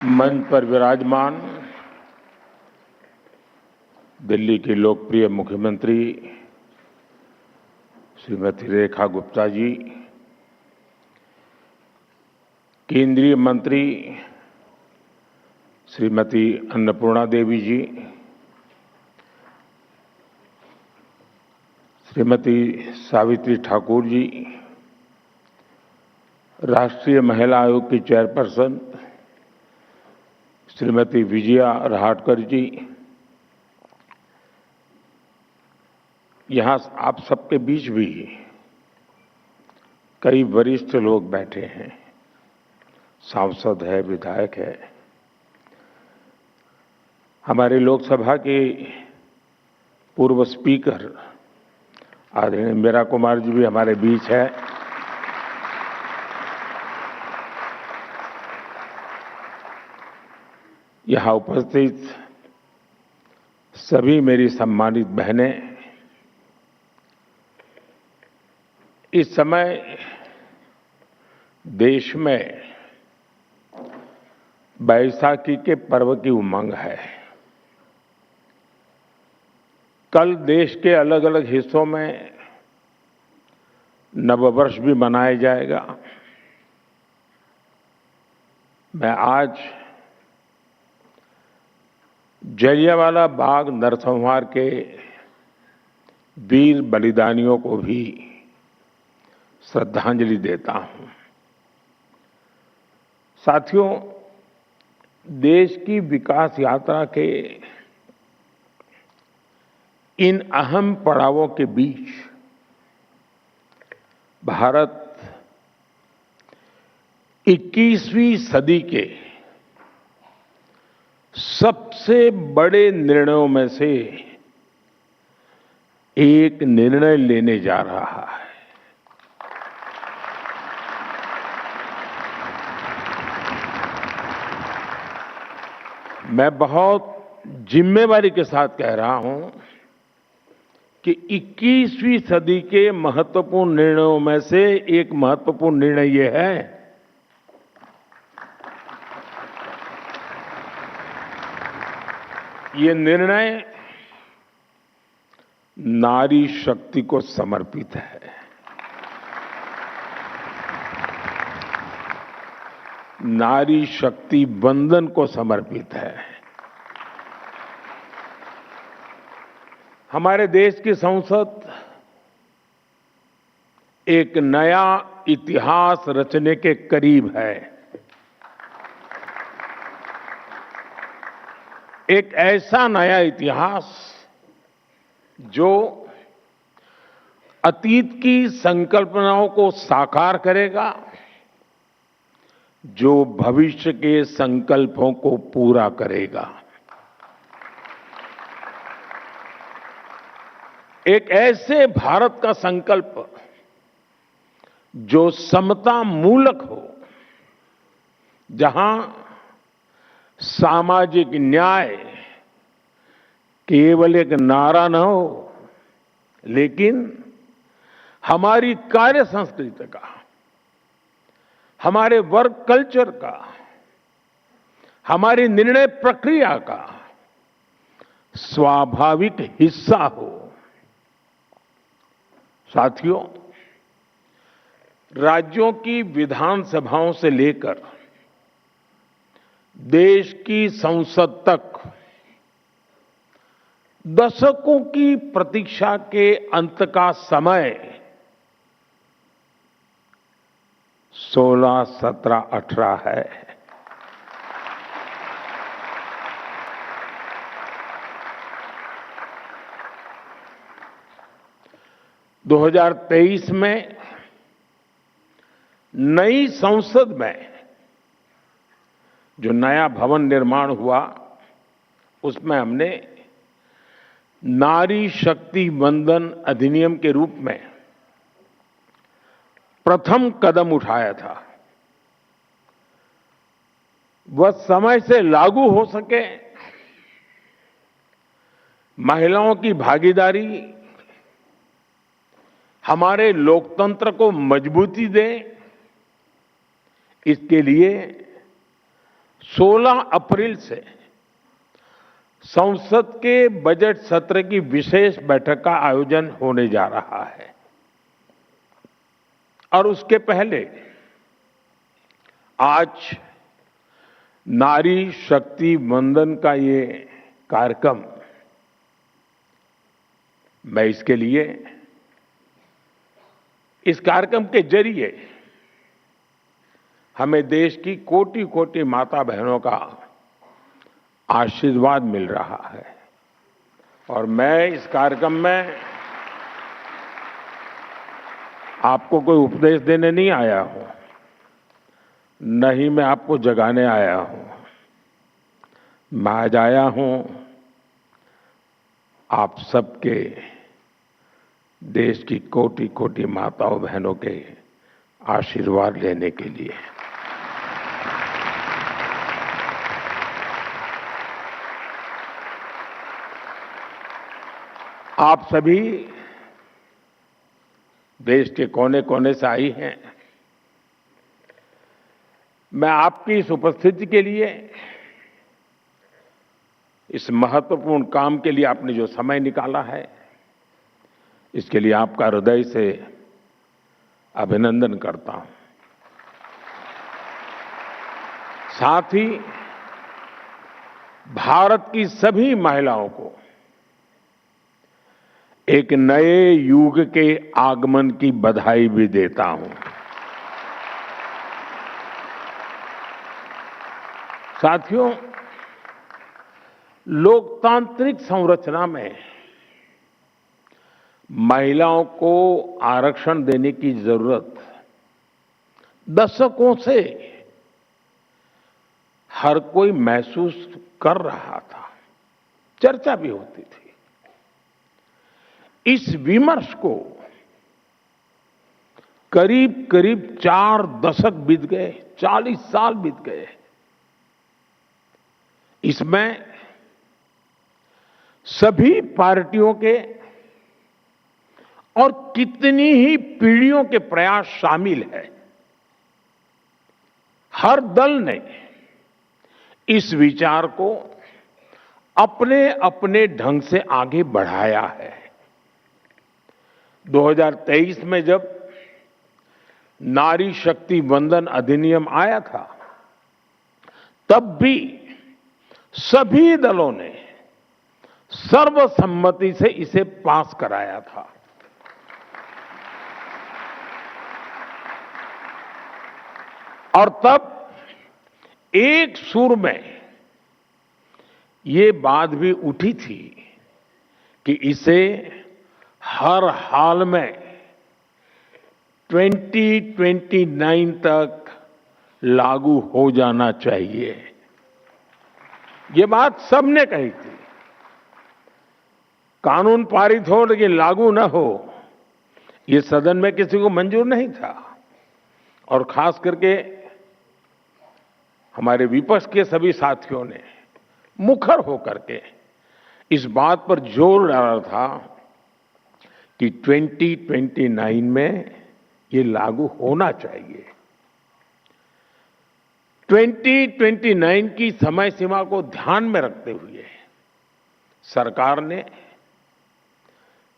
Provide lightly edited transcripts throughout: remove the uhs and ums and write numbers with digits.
मंच पर विराजमान दिल्ली की लोकप्रिय मुख्यमंत्री श्रीमती रेखा गुप्ता जी, केंद्रीय मंत्री श्रीमती अन्नपूर्णा देवी जी, श्रीमती सावित्री ठाकुर जी, राष्ट्रीय महिला आयोग की चेयरपर्सन श्रीमती विजया रहाटकर जी, यहाँ आप सबके बीच भी कई वरिष्ठ लोग बैठे हैं, सांसद है, विधायक है, हमारे लोकसभा के पूर्व स्पीकर आदरणीय मीरा कुमार जी भी हमारे बीच है। यहाँ उपस्थित सभी मेरी सम्मानित बहनें, इस समय देश में बैसाखी के पर्व की उमंग है। कल देश के अलग अलग हिस्सों में नववर्ष भी मनाया जाएगा। मैं आज जलियांवाला बाग नरसंहार के वीर बलिदानियों को भी श्रद्धांजलि देता हूं। साथियों, देश की विकास यात्रा के इन अहम पड़ावों के बीच भारत 21वीं सदी के सबसे बड़े निर्णयों में से एक निर्णय लेने जा रहा है। मैं बहुत जिम्मेवारी के साथ कह रहा हूं कि 21वीं सदी के महत्वपूर्ण निर्णयों में से एक महत्वपूर्ण निर्णय ये है ये निर्णय नारी शक्ति को समर्पित है। नारी शक्ति वंदन को समर्पित है। हमारे देश की संसद एक नया इतिहास रचने के करीब है। एक ऐसा नया इतिहास जो अतीत की संकल्पनाओं को साकार करेगा, जो भविष्य के संकल्पों को पूरा करेगा। एक ऐसे भारत का संकल्प जो समता मूलक हो, जहां सामाजिक न्याय केवल एक नारा न हो, लेकिन हमारी कार्य संस्कृति का, हमारे वर्क कल्चर का, हमारी निर्णय प्रक्रिया का स्वाभाविक हिस्सा हो। साथियों, राज्यों की विधानसभाओं से लेकर देश की संसद तक दशकों की प्रतीक्षा के अंत का समय 16, 17, 18 है। दो 2023 में नई संसद में जो नया भवन निर्माण हुआ, उसमें हमने नारी शक्ति वंदन अधिनियम के रूप में प्रथम कदम उठाया था। वह समय से लागू हो सके, महिलाओं की भागीदारी हमारे लोकतंत्र को मजबूती दे, इसके लिए 16 अप्रैल से संसद के बजट सत्र की विशेष बैठक का आयोजन होने जा रहा है और उसके पहले आज नारी शक्ति वंदन का ये कार्यक्रम, मैं इसके लिए इस कार्यक्रम के जरिए हमें देश की कोटि कोटि माता बहनों का आशीर्वाद मिल रहा है और मैं इस कार्यक्रम में आपको कोई उपदेश देने नहीं आया हूं, न ही मैं आपको जगाने आया हूं। मैं आज आया हूं आप सबके, देश की कोटि कोटि माताओं बहनों के आशीर्वाद लेने के लिए। आप सभी देश के कोने कोने से आई हैं। मैं आपकी इस उपस्थिति के लिए, इस महत्वपूर्ण काम के लिए आपने जो समय निकाला है, इसके लिए आपका हृदय से अभिनंदन करता हूं। साथ ही भारत की सभी महिलाओं को एक नए युग के आगमन की बधाई भी देता हूं। साथियों, लोकतांत्रिक संरचना में महिलाओं को आरक्षण देने की जरूरत दशकों से हर कोई महसूस कर रहा था, चर्चा भी होती थी। इस विमर्श को करीब करीब 4 दशक बीत गए, 40 साल बीत गए। इसमें सभी पार्टियों के और कितनी ही पीढ़ियों के प्रयास शामिल है। हर दल ने इस विचार को अपने अपने ढंग से आगे बढ़ाया है। 2023 में जब नारी शक्ति वंदन अधिनियम आया था, तब भी सभी दलों ने सर्वसम्मति से इसे पास कराया था। और तब एक सुर में ये बात भी उठी थी कि इसे हर हाल में 2029 तक लागू हो जाना चाहिए। ये बात सबने कही थी। कानून पारित हो लेकिन लागू न हो, ये सदन में किसी को मंजूर नहीं था। और खास करके हमारे विपक्ष के सभी साथियों ने मुखर होकर के इस बात पर जोर डाला था कि 2029 में ये लागू होना चाहिए। 2029 की समय सीमा को ध्यान में रखते हुए सरकार ने,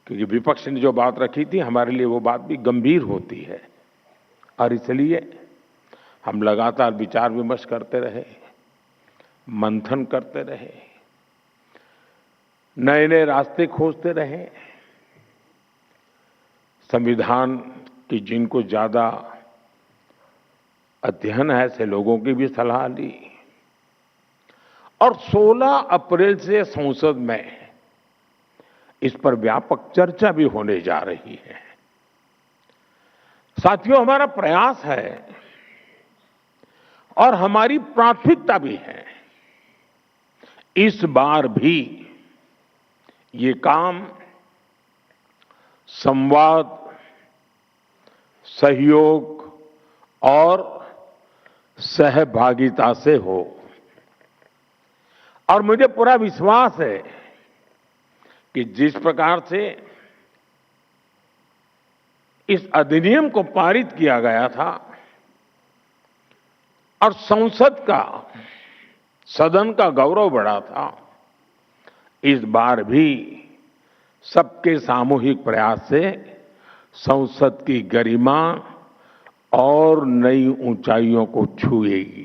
क्योंकि विपक्ष ने जो बात रखी थी हमारे लिए वो बात भी गंभीर होती है, और इसलिए हम लगातार विचार विमर्श करते रहे, मंथन करते रहे, नए नए रास्ते खोजते रहे। संविधान की जिनको ज्यादा अध्ययन है ऐसे लोगों की भी सलाह ली और 16 अप्रैल से संसद में इस पर व्यापक चर्चा भी होने जा रही है। साथियों, हमारा प्रयास है और हमारी प्राथमिकता भी है, इस बार भी ये काम संवाद, सहयोग और सहभागिता से हो। और मुझे पूरा विश्वास है कि जिस प्रकार से इस अधिनियम को पारित किया गया था और संसद का सदन का गौरव बढ़ा था। इस बार भी सबके सामूहिक प्रयास से संसद की गरिमा और नई ऊंचाइयों को छुएगी।